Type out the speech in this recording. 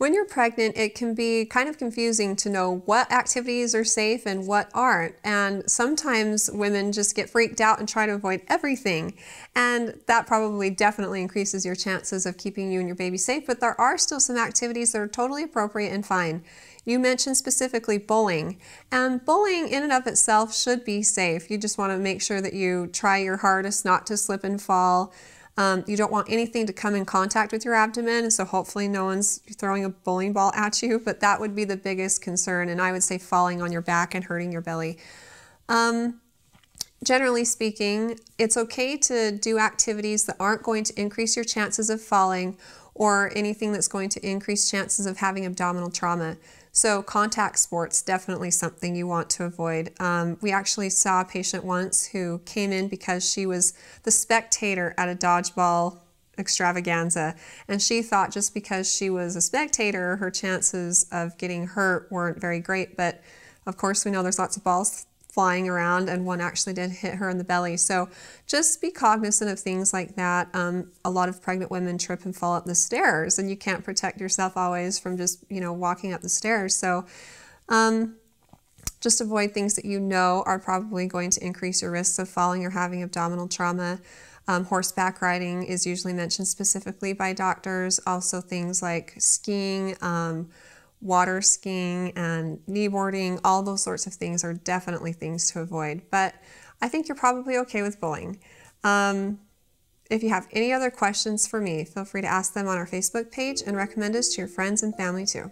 When you're pregnant, it can be kind of confusing to know what activities are safe and what aren't. And sometimes women just get freaked out and try to avoid everything. And that probably definitely increases your chances of keeping you and your baby safe. But there are still some activities that are totally appropriate and fine. You mentioned specifically bowling. And bowling in and of itself should be safe. You just want to make sure that you try your hardest not to slip and fall. You don't want anything to come in contact with your abdomen, so hopefully no one's throwing a bowling ball at you, but that would be the biggest concern, and I would say falling on your back and hurting your belly. Generally speaking, it's okay to do activities that aren't going to increase your chances of falling or anything that's going to increase chances of having abdominal trauma. So contact sports, definitely something you want to avoid. We actually saw a patient once who came in because she was the spectator at a dodgeball extravaganza, and she thought just because she was a spectator, her chances of getting hurt weren't very great, but of course we know there's lots of balls flying around, and one actually did hit her in the belly. So just be cognizant of things like that. A lot of pregnant women trip and fall up the stairs, and you can't protect yourself always from just, walking up the stairs. So just avoid things that you know are probably going to increase your risks of falling or having abdominal trauma. Horseback riding is usually mentioned specifically by doctors. Also things like skiing, water skiing and kneeboarding, all those sorts of things are definitely things to avoid. But I think you're probably okay with bowling. If you have any other questions for me, feel free to ask them on our Facebook page and recommend us to your friends and family too.